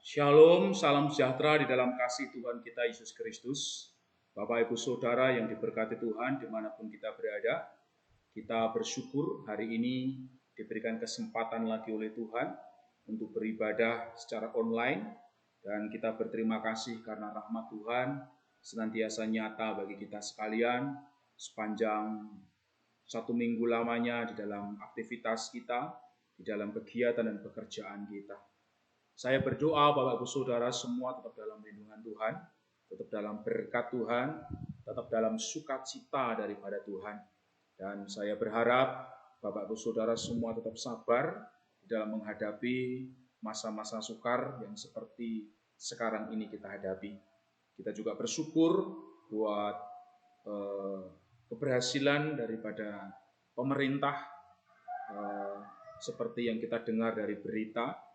Shalom, salam sejahtera di dalam kasih Tuhan kita Yesus Kristus. Bapak Ibu Saudara yang diberkati Tuhan dimanapun kita berada, kita bersyukur hari ini diberikan kesempatan lagi oleh Tuhan untuk beribadah secara online. Dan kita berterima kasih karena rahmat Tuhan senantiasa nyata bagi kita sekalian sepanjang 1 minggu lamanya di dalam aktivitas kita, di dalam kegiatan dan pekerjaan kita. Saya berdoa Bapak Ibu Saudara semua tetap dalam lindungan Tuhan, tetap dalam berkat Tuhan, tetap dalam sukacita daripada Tuhan. Dan saya berharap Bapak Ibu Saudara semua tetap sabar dalam menghadapi masa-masa sukar yang seperti sekarang ini kita hadapi. Kita juga bersyukur buat keberhasilan daripada pemerintah seperti yang kita dengar dari berita,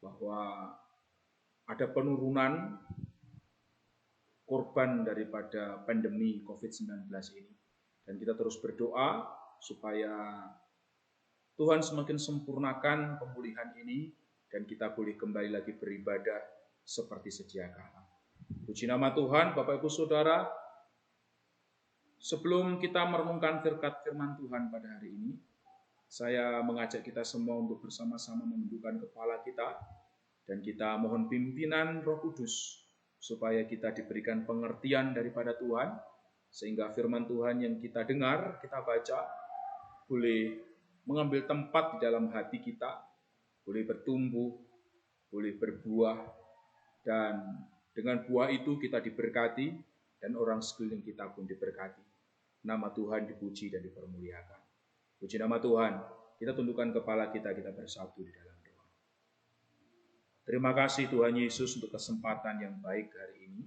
bahwa ada penurunan korban daripada pandemi COVID-19 ini. Dan kita terus berdoa supaya Tuhan semakin sempurnakan pemulihan ini dan kita boleh kembali lagi beribadah seperti sedia kala. Puji nama Tuhan, Bapak Ibu Saudara. Sebelum kita merenungkan firman Tuhan pada hari ini, saya mengajak kita semua untuk bersama-sama menundukkan kepala kita dan kita mohon pimpinan Roh Kudus supaya kita diberikan pengertian daripada Tuhan sehingga firman Tuhan yang kita dengar, kita baca boleh mengambil tempat di dalam hati kita, boleh bertumbuh, boleh berbuah, dan dengan buah itu kita diberkati dan orang sekeliling kita pun diberkati. Nama Tuhan dipuji dan dipermuliakan. Puji nama Tuhan, kita tundukkan kepala kita bersatu di dalam doa. Terima kasih Tuhan Yesus untuk kesempatan yang baik hari ini.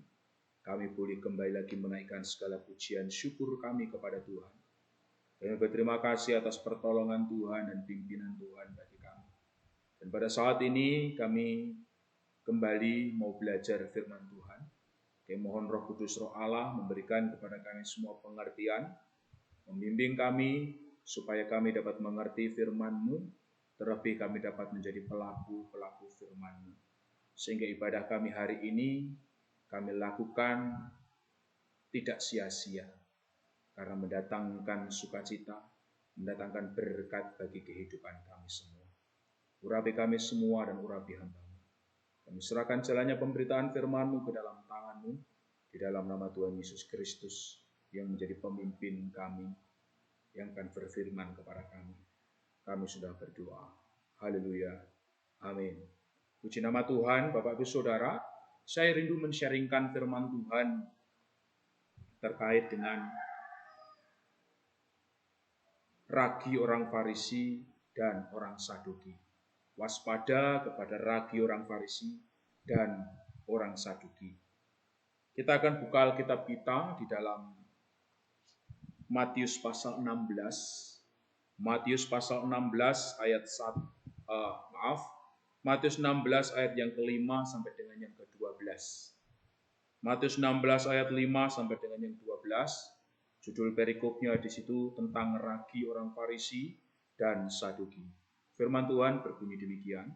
Kami boleh kembali lagi menaikkan segala pujian syukur kami kepada Tuhan. Kami berterima kasih atas pertolongan Tuhan dan pimpinan Tuhan bagi kami. Dan pada saat ini kami kembali mau belajar firman Tuhan. Kami mohon Roh Kudus Roh Allah memberikan kepada kami semua pengertian, membimbing kami supaya kami dapat mengerti firman-Mu, terlebih kami dapat menjadi pelaku-pelaku firman-Mu. Sehingga ibadah kami hari ini kami lakukan tidak sia-sia, karena mendatangkan sukacita, mendatangkan berkat bagi kehidupan kami semua. Urapi kami semua dan urapi hamba-Mu. Kami serahkan jalannya pemberitaan firman-Mu ke dalam tangan-Mu, di dalam nama Tuhan Yesus Kristus yang menjadi pemimpin kami, yang akan berfirman kepada kami. Kami sudah berdoa. Haleluya. Amin. Puji nama Tuhan, Bapak Ibu Saudara. Saya rindu men-sharingkan firman Tuhan terkait dengan ragi orang Farisi dan orang Saduki. Waspada kepada ragi orang Farisi dan orang Saduki. Kita akan buka Alkitab kita di dalam Matius pasal 16. Matius pasal 16 ayat 1, Matius 16 ayat yang ke-5 sampai dengan yang ke-12. Matius 16 ayat 5 sampai dengan yang 12. Judul perikopnya di situ tentang ragi orang Farisi dan Saduki. Firman Tuhan berbunyi demikian.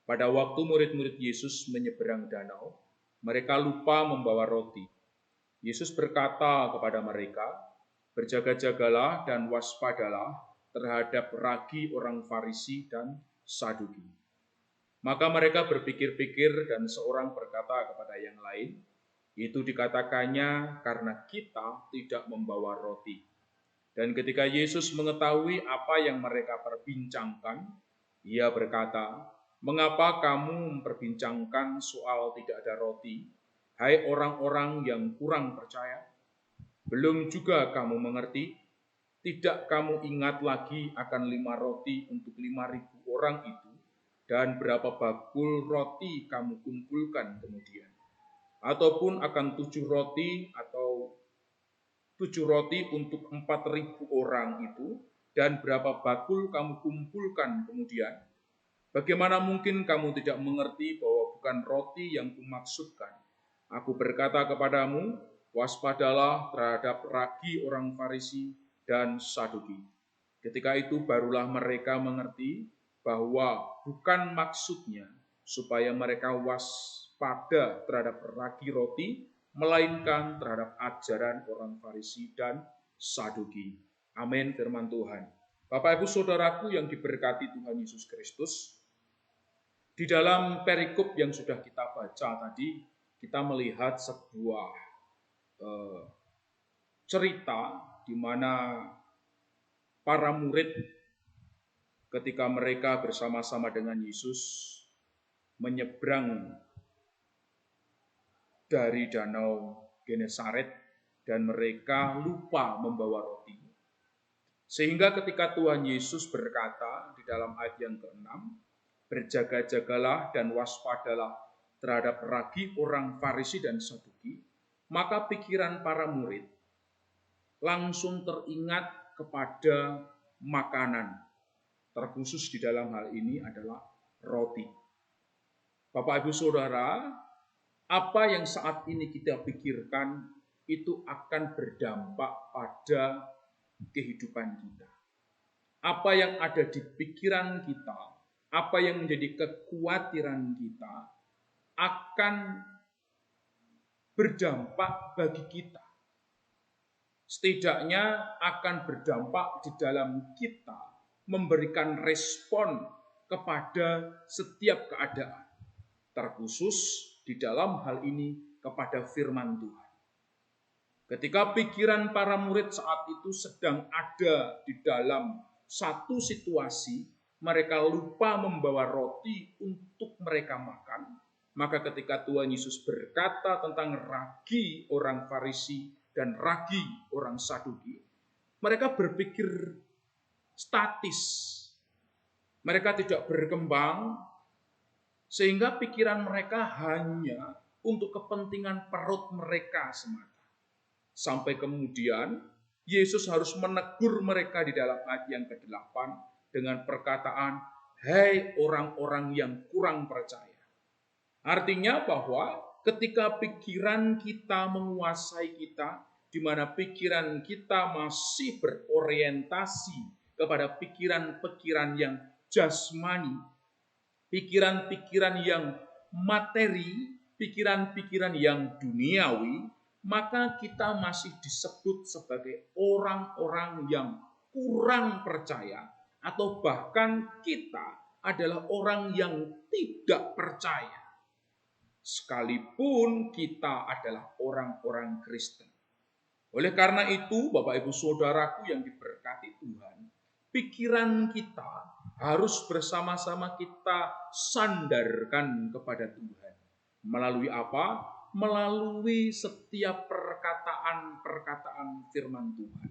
Pada waktu murid-murid Yesus menyeberang danau, mereka lupa membawa roti. Yesus berkata kepada mereka, "Berjaga-jagalah dan waspadalah terhadap ragi orang Farisi dan Saduki." Maka mereka berpikir-pikir dan seorang berkata kepada yang lain, "Itu dikatakannya karena kita tidak membawa roti." Dan ketika Yesus mengetahui apa yang mereka perbincangkan, Ia berkata, "Mengapa kamu memperbincangkan soal tidak ada roti, hai orang-orang yang kurang percaya? Belum juga kamu mengerti? Tidak kamu ingat lagi akan 5 roti untuk 5.000 orang itu, dan berapa bakul roti kamu kumpulkan kemudian? Ataupun akan 7 roti atau 7 roti untuk 4.000 orang itu, dan berapa bakul kamu kumpulkan kemudian? Bagaimana mungkin kamu tidak mengerti bahwa bukan roti yang kumaksudkan? Aku berkata kepadamu, waspadalah terhadap ragi orang Farisi dan Saduki." Ketika itu barulah mereka mengerti bahwa bukan maksudnya supaya mereka waspada terhadap ragi roti, melainkan terhadap ajaran orang Farisi dan Saduki. Amin, firman Tuhan. Bapak Ibu Saudaraku yang diberkati Tuhan Yesus Kristus, di dalam perikop yang sudah kita baca tadi, kita melihat sebuah cerita di mana para murid ketika mereka bersama-sama dengan Yesus menyeberang dari danau Genesaret dan mereka lupa membawa roti. Sehingga ketika Tuhan Yesus berkata di dalam ayat yang ke-6, berjaga-jagalah dan waspadalah terhadap ragi orang Farisi dan Saduki, maka pikiran para murid langsung teringat kepada makanan. Terkhusus di dalam hal ini adalah roti. Bapak Ibu Saudara, apa yang saat ini kita pikirkan itu akan berdampak pada kehidupan kita. Apa yang ada di pikiran kita, apa yang menjadi kekhawatiran kita akan berdampak bagi kita. Setidaknya akan berdampak di dalam kita memberikan respon kepada setiap keadaan. Terkhusus di dalam hal ini kepada firman Tuhan. Ketika pikiran para murid saat itu sedang ada di dalam satu situasi, mereka lupa membawa roti untuk mereka makan. Maka ketika Tuhan Yesus berkata tentang ragi orang Farisi dan ragi orang Saduki, mereka berpikir statis. Mereka tidak berkembang, sehingga pikiran mereka hanya untuk kepentingan perut mereka semata. Sampai kemudian Yesus harus menegur mereka di dalam ayat yang ke-8 dengan perkataan, "Hai orang-orang yang kurang percaya." Artinya bahwa ketika pikiran kita menguasai kita, di mana pikiran kita masih berorientasi kepada pikiran-pikiran yang jasmani, pikiran-pikiran yang materi, pikiran-pikiran yang duniawi, maka kita masih disebut sebagai orang-orang yang kurang percaya, atau bahkan kita adalah orang yang tidak percaya, sekalipun kita adalah orang-orang Kristen. Oleh karena itu, Bapak Ibu Saudaraku yang diberkati Tuhan, pikiran kita harus bersama-sama kita sandarkan kepada Tuhan. Melalui apa? Melalui setiap perkataan-perkataan firman Tuhan.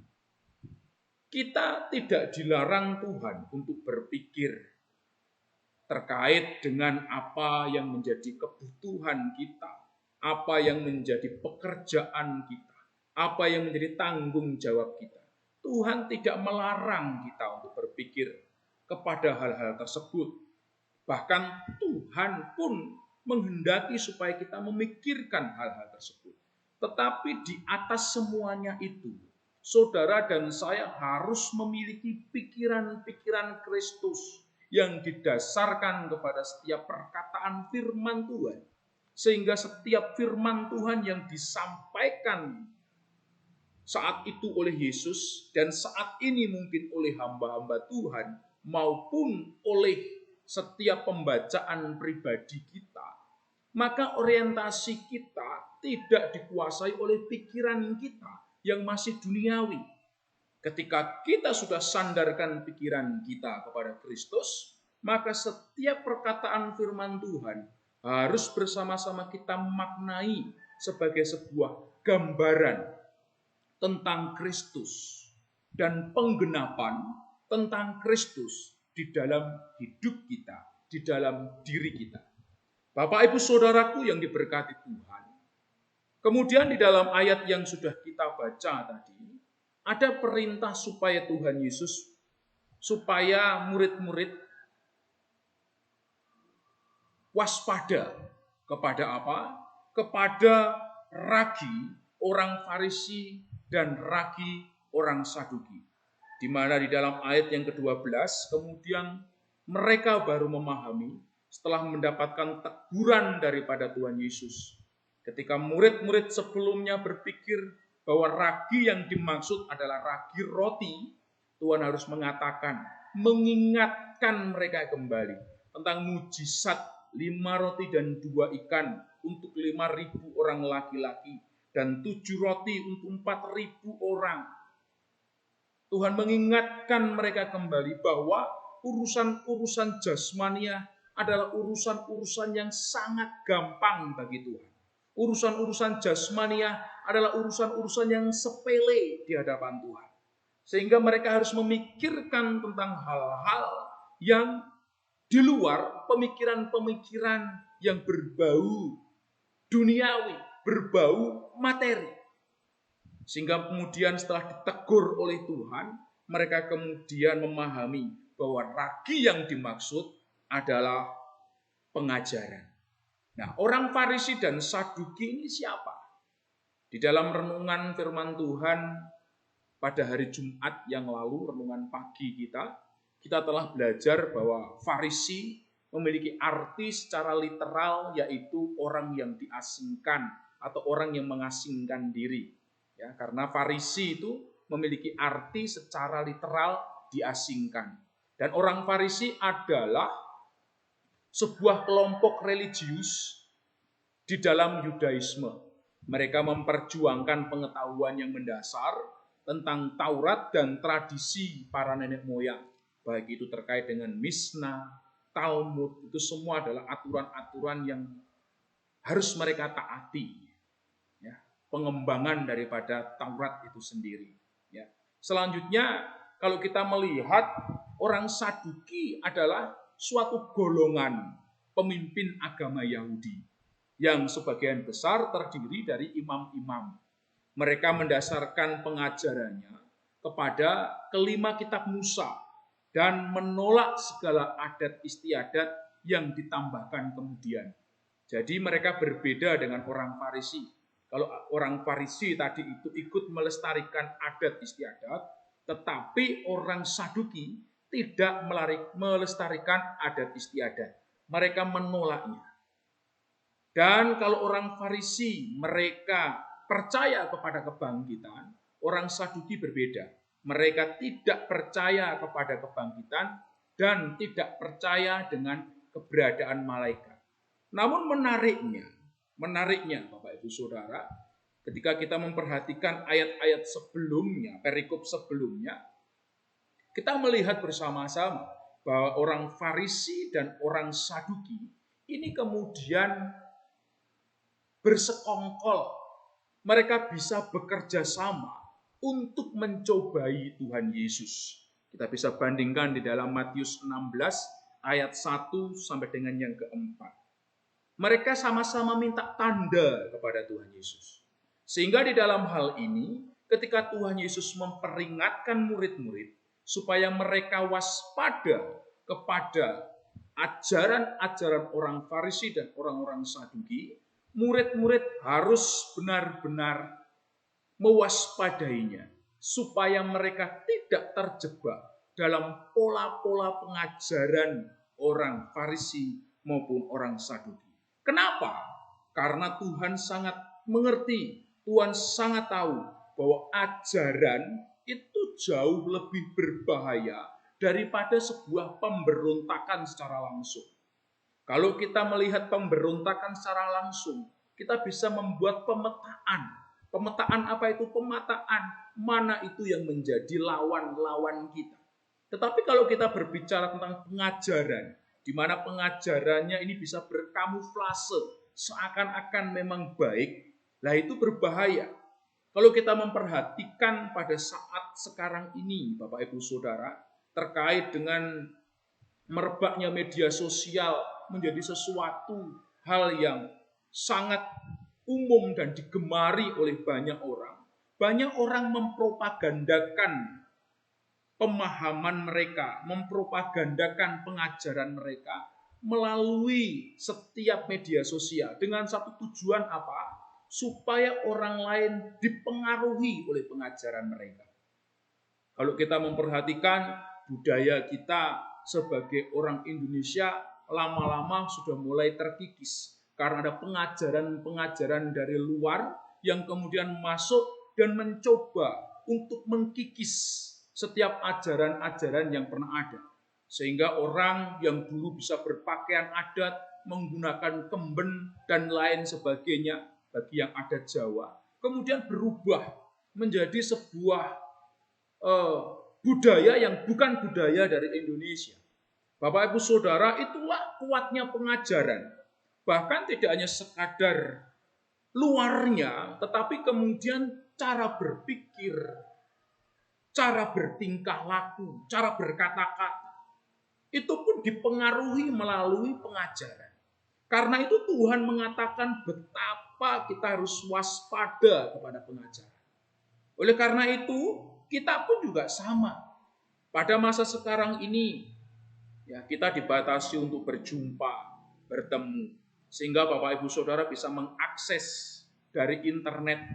Kita tidak dilarang Tuhan untuk berpikir terkait dengan apa yang menjadi kebutuhan kita, apa yang menjadi pekerjaan kita, apa yang menjadi tanggung jawab kita. Tuhan tidak melarang kita untuk berpikir kepada hal-hal tersebut. Bahkan Tuhan pun menghendaki supaya kita memikirkan hal-hal tersebut. Tetapi di atas semuanya itu, saudara dan saya harus memiliki pikiran-pikiran Kristus yang didasarkan kepada setiap perkataan firman Tuhan. Sehingga setiap firman Tuhan yang disampaikan saat itu oleh Yesus dan saat ini mungkin oleh hamba-hamba Tuhan maupun oleh setiap pembacaan pribadi kita, maka orientasi kita tidak dikuasai oleh pikiran kita yang masih duniawi. Ketika kita sudah sandarkan pikiran kita kepada Kristus, maka setiap perkataan firman Tuhan harus bersama-sama kita maknai sebagai sebuah gambaran tentang Kristus dan penggenapan tentang Kristus di dalam hidup kita, di dalam diri kita. Bapak Ibu Saudaraku yang diberkati Tuhan, kemudian di dalam ayat yang sudah kita baca tadi, ada perintah supaya Tuhan Yesus, supaya murid-murid waspada kepada apa? Kepada ragi orang Farisi dan ragi orang Saduki. Di mana di dalam ayat yang ke-12 kemudian mereka baru memahami setelah mendapatkan teguran daripada Tuhan Yesus. Ketika murid-murid sebelumnya berpikir bahwa ragi yang dimaksud adalah ragi roti, Tuhan harus mengatakan, mengingatkan mereka kembali tentang mujizat 5 roti dan 2 ikan untuk 5.000 orang laki-laki dan 7 roti untuk 4.000 orang. Tuhan mengingatkan mereka kembali bahwa urusan-urusan jasmania adalah urusan-urusan yang sangat gampang bagi Tuhan. Urusan-urusan jasmania adalah urusan-urusan yang sepele di hadapan Tuhan. Sehingga mereka harus memikirkan tentang hal-hal yang di luar pemikiran-pemikiran yang berbau duniawi, berbau materi. Sehingga kemudian setelah ditegur oleh Tuhan, mereka kemudian memahami bahwa ragi yang dimaksud adalah pengajaran. Nah, orang Farisi dan Saduki ini siapa? Di dalam renungan firman Tuhan pada hari Jumat yang lalu, renungan pagi kita telah belajar bahwa Farisi memiliki arti secara literal, yaitu orang yang diasingkan atau orang yang mengasingkan diri. Ya, karena Farisi itu memiliki arti secara literal diasingkan. Dan orang Farisi adalah sebuah kelompok religius di dalam Yudaisme. Mereka memperjuangkan pengetahuan yang mendasar tentang Taurat dan tradisi para nenek moyang. Baik itu terkait dengan Mishnah, Talmud, itu semua adalah aturan-aturan yang harus mereka taati. Ya, pengembangan daripada Taurat itu sendiri. Ya. Selanjutnya, kalau kita melihat orang Saduki adalah suatu golongan pemimpin agama Yahudi yang sebagian besar terdiri dari imam-imam. Mereka mendasarkan pengajarannya kepada kelima kitab Musa dan menolak segala adat istiadat yang ditambahkan kemudian. Jadi mereka berbeda dengan orang Farisi. Kalau orang Farisi tadi itu ikut melestarikan adat istiadat, tetapi orang Saduki tidak melestarikan adat istiadat. Mereka menolaknya. Dan kalau orang Farisi mereka percaya kepada kebangkitan, orang Saduki berbeda. Mereka tidak percaya kepada kebangkitan dan tidak percaya dengan keberadaan malaikat. Namun menariknya Bapak Ibu Saudara, ketika kita memperhatikan ayat-ayat sebelumnya, perikop sebelumnya, kita melihat bersama-sama bahwa orang Farisi dan orang Saduki ini kemudian bersekongkol. Mereka bisa bekerja sama untuk mencobai Tuhan Yesus. Kita bisa bandingkan di dalam Matius 16 ayat 1 sampai dengan yang keempat. Mereka sama-sama minta tanda kepada Tuhan Yesus. Sehingga di dalam hal ini, ketika Tuhan Yesus memperingatkan murid-murid supaya mereka waspada kepada ajaran-ajaran orang Farisi dan orang-orang Saduki, murid-murid harus benar-benar mewaspadainya supaya mereka tidak terjebak dalam pola-pola pengajaran orang Farisi maupun orang Saduki. Kenapa? Karena Tuhan sangat mengerti, Tuhan sangat tahu bahwa ajaran itu jauh lebih berbahaya daripada sebuah pemberontakan secara langsung. Kalau kita melihat pemberontakan secara langsung, kita bisa membuat pemetaan. Pemetaan apa itu? Pemetaan mana itu yang menjadi lawan-lawan kita. Tetapi kalau kita berbicara tentang pengajaran, di mana pengajarannya ini bisa berkamuflase, seakan-akan memang baik, lah itu berbahaya. Kalau kita memperhatikan pada saat sekarang ini, Bapak Ibu Saudara, terkait dengan merebaknya media sosial menjadi sesuatu hal yang sangat umum dan digemari oleh banyak orang. Banyak orang mempropagandakan pemahaman mereka, mempropagandakan pengajaran mereka melalui setiap media sosial dengan satu tujuan apa? Supaya orang lain dipengaruhi oleh pengajaran mereka. Kalau kita memperhatikan budaya kita sebagai orang Indonesia, lama-lama sudah mulai terkikis karena ada pengajaran-pengajaran dari luar yang kemudian masuk dan mencoba untuk mengkikis setiap ajaran-ajaran yang pernah ada. Sehingga orang yang dulu bisa berpakaian adat, menggunakan kemben dan lain sebagainya bagi yang adat Jawa, kemudian berubah menjadi sebuah budaya yang bukan budaya dari Indonesia. Bapak Ibu Saudara, itulah kuatnya pengajaran. Bahkan tidak hanya sekadar luarnya, tetapi kemudian cara berpikir, cara bertingkah laku, cara berkata-kata, itu pun dipengaruhi melalui pengajaran. Karena itu Tuhan mengatakan betapa kita harus waspada kepada pengajaran. Oleh karena itu, kita pun juga sama. Pada masa sekarang ini, ya, kita dibatasi untuk berjumpa, bertemu, sehingga Bapak Ibu Saudara bisa mengakses dari internet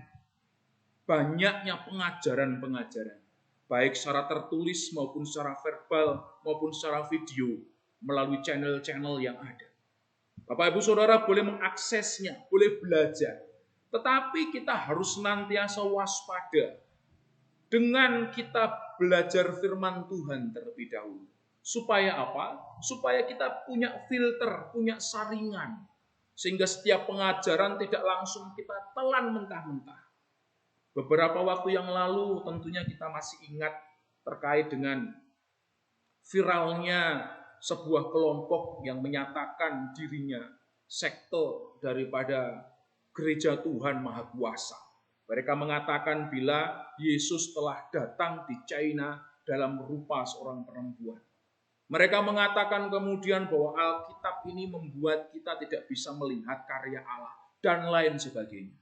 banyaknya pengajaran-pengajaran, baik secara tertulis maupun secara verbal maupun secara video melalui channel-channel yang ada. Bapak Ibu Saudara boleh mengaksesnya, boleh belajar, tetapi kita harus senantiasa waspada dengan kita belajar firman Tuhan terlebih dahulu. Supaya apa? Supaya kita punya filter, punya saringan. Sehingga setiap pengajaran tidak langsung kita telan mentah-mentah. Beberapa waktu yang lalu tentunya kita masih ingat terkait dengan viralnya sebuah kelompok yang menyatakan dirinya sekte daripada Gereja Tuhan Maha Kuasa. Mereka mengatakan bila Yesus telah datang di China dalam rupa seorang perempuan. Mereka mengatakan kemudian bahwa Alkitab ini membuat kita tidak bisa melihat karya Allah dan lain sebagainya.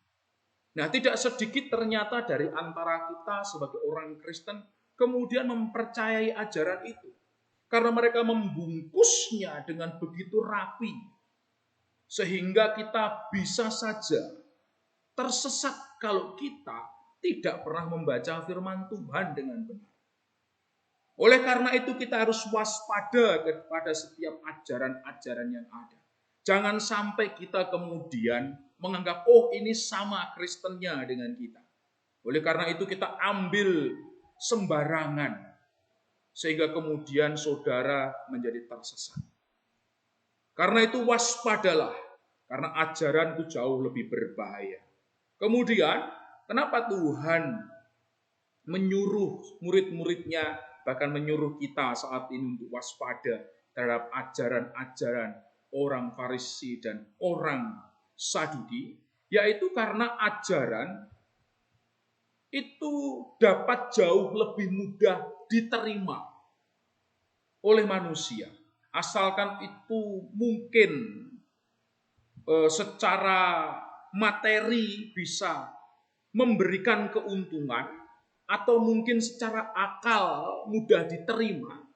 Nah, tidak sedikit ternyata dari antara kita sebagai orang Kristen kemudian mempercayai ajaran itu. Karena mereka membungkusnya dengan begitu rapi. Sehingga kita bisa saja tersesat kalau kita tidak pernah membaca firman Tuhan dengan benar. Oleh karena itu kita harus waspada kepada setiap ajaran-ajaran yang ada. Jangan sampai kita kemudian menganggap, oh ini sama Kristennya dengan kita. Oleh karena itu kita ambil sembarangan. Sehingga kemudian saudara menjadi tersesat. Karena itu waspadalah. Karena ajaran itu jauh lebih berbahaya. Kemudian, kenapa Tuhan menyuruh murid-muridnya, bahkan menyuruh kita saat ini untuk waspada terhadap ajaran-ajaran orang Farisi dan orang Saduki, yaitu karena ajaran itu dapat jauh lebih mudah diterima oleh manusia. Asalkan itu mungkin secara materi bisa memberikan keuntungan, atau mungkin secara akal mudah diterima,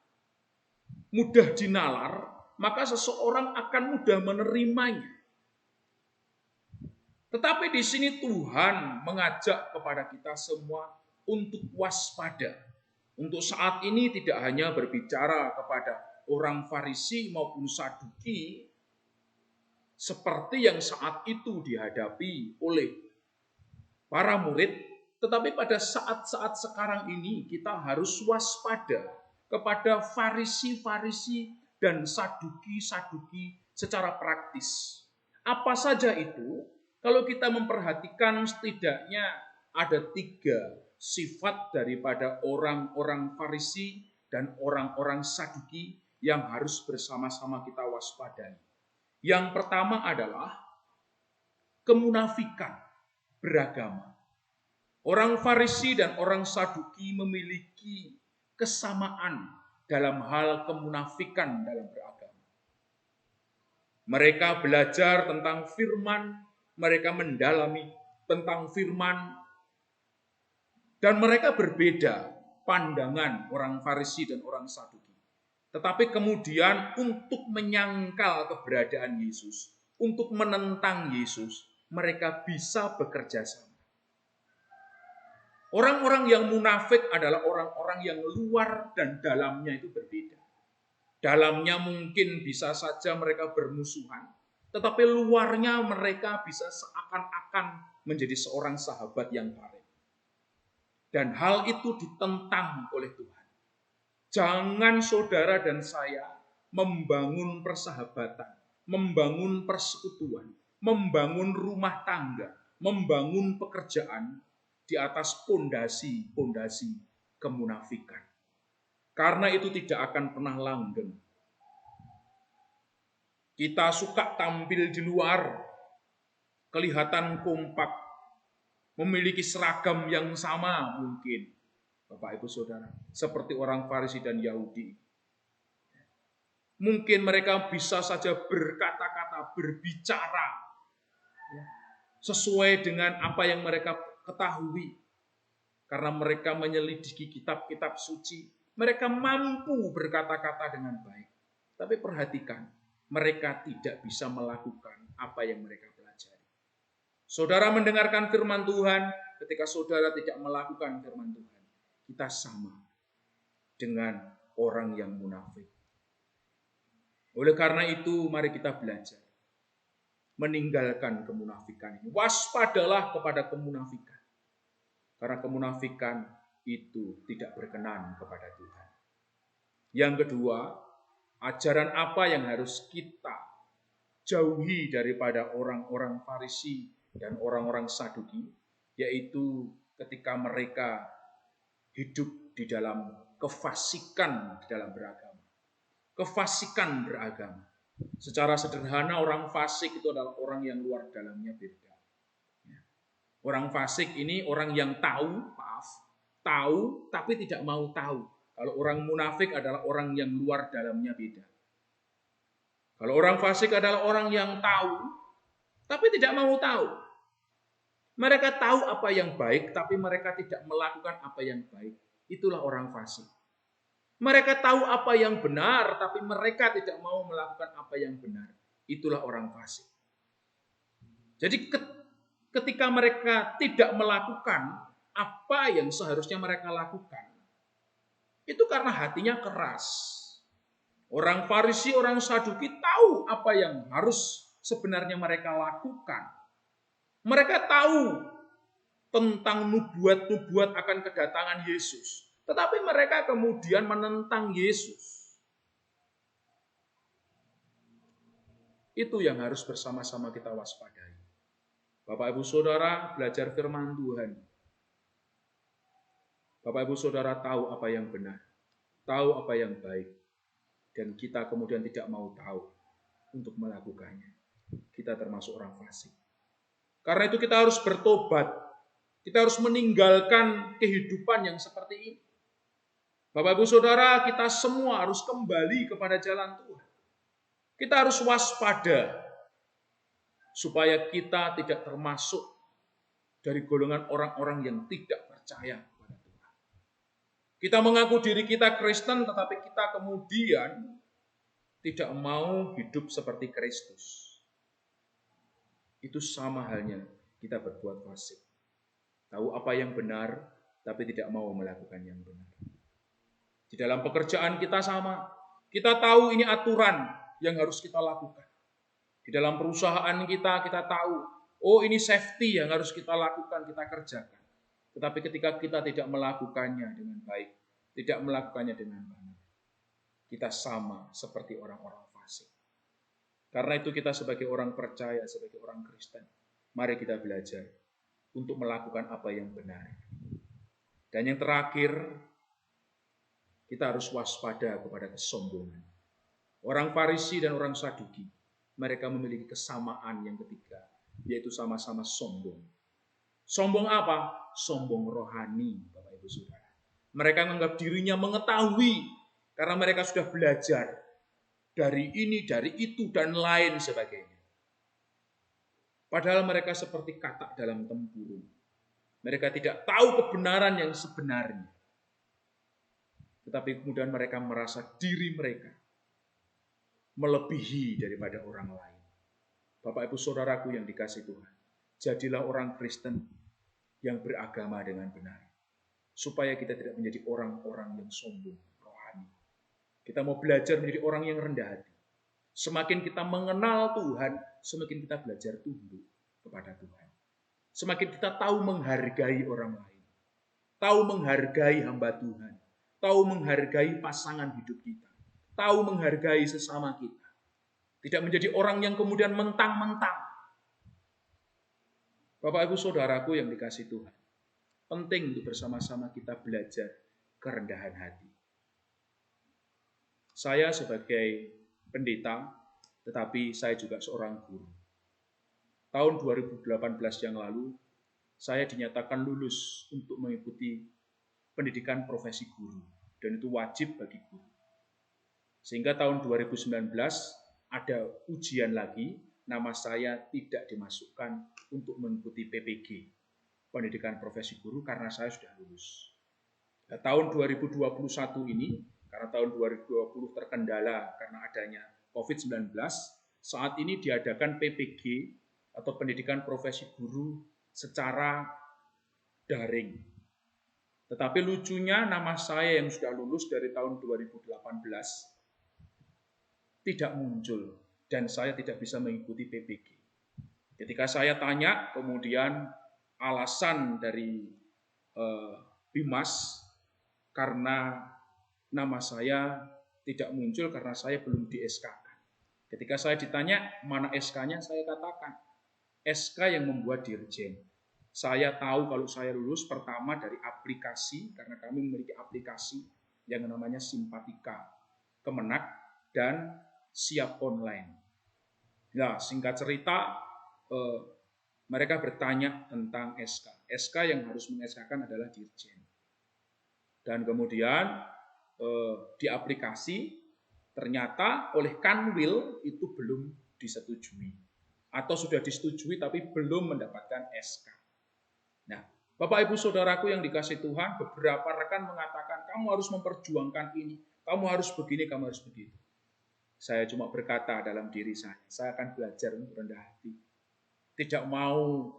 mudah dinalar, maka seseorang akan mudah menerimanya. Tetapi di sini Tuhan mengajak kepada kita semua untuk waspada. Untuk saat ini tidak hanya berbicara kepada orang Farisi maupun Saduki seperti yang saat itu dihadapi oleh para murid, tetapi pada saat-saat sekarang ini kita harus waspada kepada Farisi-Farisi dan Saduki-Saduki secara praktis. Apa saja itu? Kalau kita memperhatikan setidaknya ada 3 sifat daripada orang-orang Farisi dan orang-orang Saduki yang harus bersama-sama kita waspadai. Yang pertama adalah kemunafikan beragama. Orang Farisi dan orang Saduki memiliki kesamaan dalam hal kemunafikan dalam beragama. Mereka belajar tentang firman, mereka mendalami tentang firman, dan mereka berbeda pandangan orang Farisi dan orang Saduki. Tetapi kemudian untuk menyangkal keberadaan Yesus, untuk menentang Yesus, mereka bisa bekerja sama. Orang-orang yang munafik adalah orang-orang yang luar dan dalamnya itu berbeda. Dalamnya mungkin bisa saja mereka bermusuhan, tetapi luarnya mereka bisa seakan-akan menjadi seorang sahabat yang baik. Dan hal itu ditentang oleh Tuhan. Jangan saudara dan saya membangun persahabatan, membangun persekutuan, membangun rumah tangga, membangun pekerjaan di atas pondasi kemunafikan. Karena itu tidak akan pernah langgeng. Kita suka tampil di luar, kelihatan kompak, memiliki seragam yang sama mungkin, Bapak Ibu Saudara, seperti orang Farisi dan Yahudi. Mungkin mereka bisa saja berkata-kata, berbicara sesuai dengan apa yang mereka ketahui. Karena mereka menyelidiki kitab-kitab suci, mereka mampu berkata-kata dengan baik. Tapi perhatikan, mereka tidak bisa melakukan apa yang mereka pelajari. Saudara mendengarkan firman Tuhan, ketika saudara tidak melakukan firman Tuhan, kita sama dengan orang yang munafik. Oleh karena itu, mari kita belajar meninggalkan kemunafikan ini. Waspadalah kepada kemunafikan. Karena kemunafikan itu tidak berkenan kepada Tuhan. Yang kedua, ajaran apa yang harus kita jauhi daripada orang-orang Farisi dan orang-orang Saduki, yaitu ketika mereka hidup di dalam kefasikan di dalam beragama. Kefasikan beragama. Secara sederhana orang fasik itu adalah orang yang luar dalamnya beda. Orang fasik ini orang yang tahu tapi tidak mau tahu. Kalau orang munafik adalah orang yang luar dalamnya beda. Kalau orang fasik adalah orang yang tahu tapi tidak mau tahu. Mereka tahu apa yang baik tapi mereka tidak melakukan apa yang baik. Itulah orang fasik. Mereka tahu apa yang benar, tapi mereka tidak mau melakukan apa yang benar. Itulah orang fasik. Jadi ketika mereka tidak melakukan apa yang seharusnya mereka lakukan, itu karena hatinya keras. Orang Farisi, orang Saduki tahu apa yang harus sebenarnya mereka lakukan. Mereka tahu tentang nubuat-nubuat akan kedatangan Yesus. Tetapi mereka kemudian menentang Yesus. Itu yang harus bersama-sama kita waspadai. Bapak Ibu Saudara belajar firman Tuhan. Bapak Ibu Saudara tahu apa yang benar. Tahu apa yang baik. Dan kita kemudian tidak mau tahu untuk melakukannya. Kita termasuk orang fasik. Karena itu kita harus bertobat. Kita harus meninggalkan kehidupan yang seperti ini. Bapak Ibu Saudara, kita semua harus kembali kepada jalan Tuhan. Kita harus waspada supaya kita tidak termasuk dari golongan orang-orang yang tidak percaya kepada Tuhan. Kita mengaku diri kita Kristen, tetapi kita kemudian tidak mau hidup seperti Kristus. Itu sama halnya kita berbuat fasik. Tahu apa yang benar, tapi tidak mau melakukan yang benar. Di dalam pekerjaan kita sama. Kita tahu ini aturan yang harus kita lakukan. Di dalam perusahaan kita tahu, oh ini safety yang harus kita lakukan, kita kerjakan. Tetapi ketika kita tidak melakukannya dengan baik, tidak melakukannya dengan benar, kita sama seperti orang-orang fasik. Karena itu kita sebagai orang percaya, sebagai orang Kristen, mari kita belajar untuk melakukan apa yang benar. Dan yang terakhir, kita harus waspada kepada kesombongan. Orang Farisi dan orang Saduki, mereka memiliki kesamaan yang ketiga, yaitu sama-sama sombong. Sombong apa? Sombong rohani, Bapak Ibu Saudara. Mereka menganggap dirinya mengetahui, karena mereka sudah belajar dari ini, dari itu, dan lain sebagainya. Padahal mereka seperti katak dalam tempurung. Mereka tidak tahu kebenaran yang sebenarnya. Tetapi kemudian mereka merasa diri mereka melebihi daripada orang lain. Bapak Ibu Saudaraku yang dikasihi Tuhan, jadilah orang Kristen yang beragama dengan benar. Supaya kita tidak menjadi orang-orang yang sombong rohani. Kita mau belajar menjadi orang yang rendah hati. Semakin kita mengenal Tuhan, semakin kita belajar tunduk kepada Tuhan. Semakin kita tahu menghargai orang lain. Tahu menghargai hamba Tuhan. Tahu menghargai pasangan hidup kita. Tahu menghargai sesama kita. Tidak menjadi orang yang kemudian mentang-mentang. Bapak Ibu Saudaraku yang dikasihi Tuhan. Penting untuk bersama-sama kita belajar kerendahan hati. Saya sebagai pendeta, tetapi saya juga seorang guru. Tahun 2018 yang lalu, saya dinyatakan lulus untuk mengikuti pendidikan profesi guru. Dan itu wajib bagi guru. Sehingga tahun 2019 ada ujian lagi, nama saya tidak dimasukkan untuk mengikuti PPG, pendidikan profesi guru, karena saya sudah lulus. Nah, tahun 2021 ini, karena tahun 2020 terkendala karena adanya COVID-19, saat ini diadakan PPG atau pendidikan profesi guru secara daring. Tetapi lucunya nama saya yang sudah lulus dari tahun 2018 tidak muncul dan saya tidak bisa mengikuti PPG. Ketika saya tanya, kemudian alasan dari Bimas karena nama saya tidak muncul karena saya belum di-SK-kan. Ketika saya ditanya mana SK-nya, saya katakan SK yang membuat dirjen. Saya tahu kalau saya lulus pertama dari aplikasi, karena kami memiliki aplikasi yang namanya Simpatika Kemenak dan Siap Online. Nah, singkat cerita, mereka bertanya tentang SK. SK yang harus meng-SK-kan adalah dirjen. Dan kemudian di aplikasi ternyata oleh Kanwil itu belum disetujui. Atau sudah disetujui tapi belum mendapatkan SK. Nah, Bapak Ibu Saudaraku yang dikasihi Tuhan, beberapa rekan mengatakan kamu harus memperjuangkan ini, kamu harus begini, kamu harus begitu. Saya cuma berkata dalam diri saya akan belajar untuk rendah hati. Tidak mau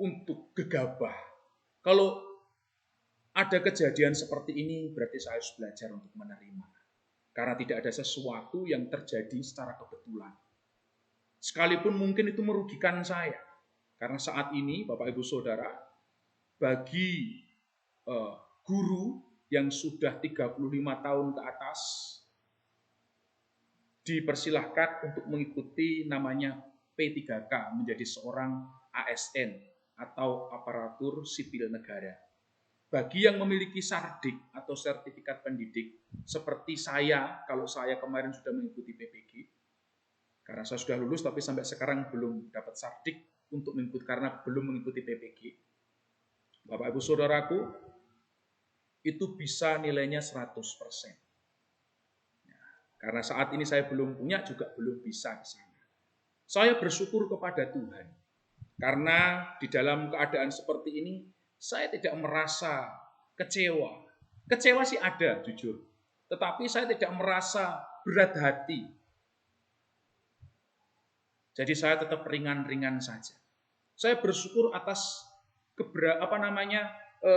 untuk gegabah. Kalau ada kejadian seperti ini, berarti saya harus belajar untuk menerima. Karena tidak ada sesuatu yang terjadi secara kebetulan. Sekalipun mungkin itu merugikan saya. Karena saat ini, Bapak Ibu Saudara, bagi guru yang sudah 35 tahun ke atas, dipersilahkan untuk mengikuti namanya P3K, menjadi seorang ASN atau aparatur sipil negara. Bagi yang memiliki sardik atau sertifikat pendidik, seperti saya, kalau saya kemarin sudah mengikuti PPG, karena saya sudah lulus tapi sampai sekarang belum dapat sardik untuk mengikuti karena belum mengikuti PPG. Bapak Ibu Saudaraku, itu bisa nilainya 100%. Karena saat ini saya belum punya, juga belum bisa ke sana. Saya bersyukur kepada Tuhan. Karena di dalam keadaan seperti ini, saya tidak merasa kecewa. Kecewa sih ada, jujur. Tetapi saya tidak merasa berat hati. Jadi saya tetap ringan-ringan saja. Saya bersyukur atas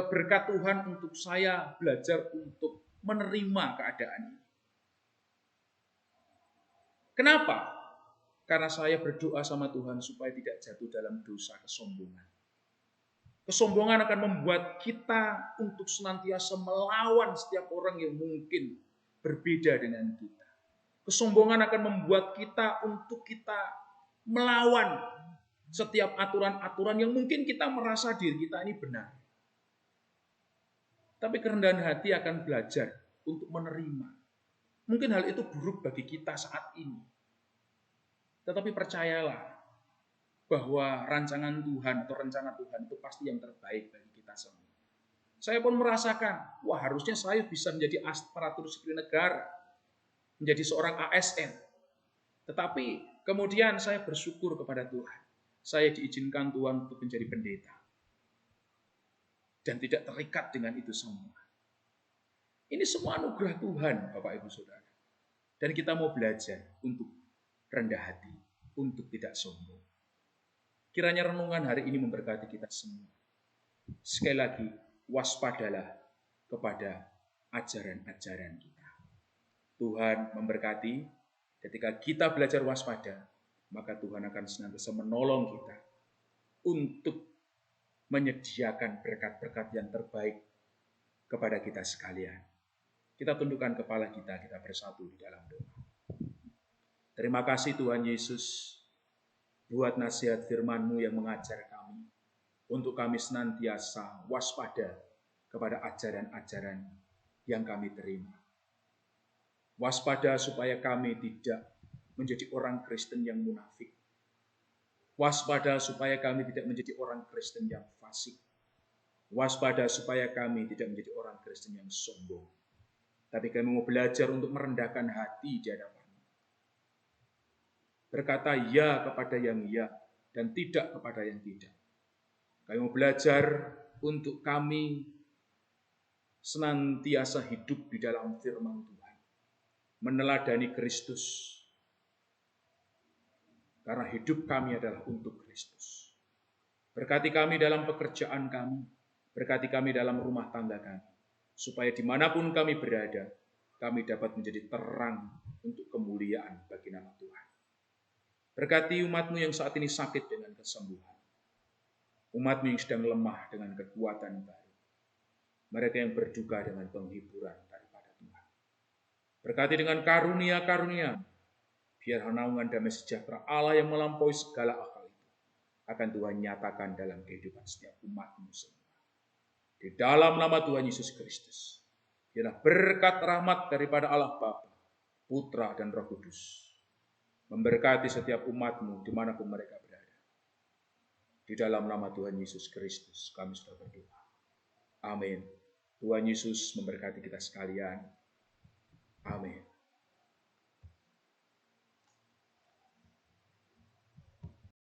berkat Tuhan untuk saya belajar untuk menerima keadaan ini. Kenapa? Karena saya berdoa sama Tuhan supaya tidak jatuh dalam dosa kesombongan. Kesombongan akan membuat kita untuk senantiasa melawan setiap orang yang mungkin berbeda dengan kita. Kesombongan akan membuat kita untuk kita melawan setiap aturan-aturan yang mungkin kita merasa diri kita ini benar. Tapi kerendahan hati akan belajar untuk menerima. Mungkin hal itu buruk bagi kita saat ini. Tetapi percayalah bahwa rancangan Tuhan atau rencana Tuhan itu pasti yang terbaik bagi kita semua. Saya pun merasakan, wah harusnya saya bisa menjadi aparatur sipil negara, menjadi seorang ASN. Tetapi kemudian saya bersyukur kepada Tuhan. Saya diizinkan Tuhan untuk menjadi pendeta. Dan tidak terikat dengan itu semua. Ini semua anugerah Tuhan, Bapak Ibu Saudara. Dan kita mau belajar untuk rendah hati, untuk tidak sombong. Kiranya renungan hari ini memberkati kita semua. Sekali lagi, waspadalah kepada ajaran-ajaran kita. Tuhan memberkati. Ketika kita belajar waspada, maka Tuhan akan senantiasa menolong kita untuk menyediakan berkat-berkat yang terbaik kepada kita sekalian. Kita tundukkan kepala kita bersatu di dalam doa. Terima kasih Tuhan Yesus buat nasihat firman-Mu yang mengajar kami untuk kami senantiasa waspada kepada ajaran-ajaran yang kami terima. Waspada supaya kami tidak menjadi orang Kristen yang munafik. Waspada supaya kami tidak menjadi orang Kristen yang fasik. Waspada supaya kami tidak menjadi orang Kristen yang sombong. Tapi kami mau belajar untuk merendahkan hati di hadapan-Mu. Berkata ya kepada yang ya dan tidak kepada yang tidak. Kami mau belajar untuk kami senantiasa hidup di dalam firman Tuhan. Meneladani Kristus. Karena hidup kami adalah untuk Kristus. Berkati kami dalam pekerjaan kami. Berkati kami dalam rumah tangga kami. Supaya dimanapun kami berada, kami dapat menjadi terang untuk kemuliaan bagi nama Tuhan. Berkati umat-Mu yang saat ini sakit dengan kesembuhan. Umat-Mu yang sedang lemah dengan kekuatan baru. Mereka yang berduka dengan penghiburan daripada Tuhan. Berkati dengan karunia-karunia, biar naungan damai sejahtera Allah yang melampaui segala akal itu akan Tuhan nyatakan dalam kehidupan setiap umat-Mu semua. Di dalam nama Tuhan Yesus Kristus, biarlah berkat rahmat daripada Allah Bapa, Putra dan Roh Kudus memberkati setiap umat-Mu dimanapun mereka berada. Di dalam nama Tuhan Yesus Kristus kami sudah berdoa. Amin. Tuhan Yesus memberkati kita sekalian. Amin.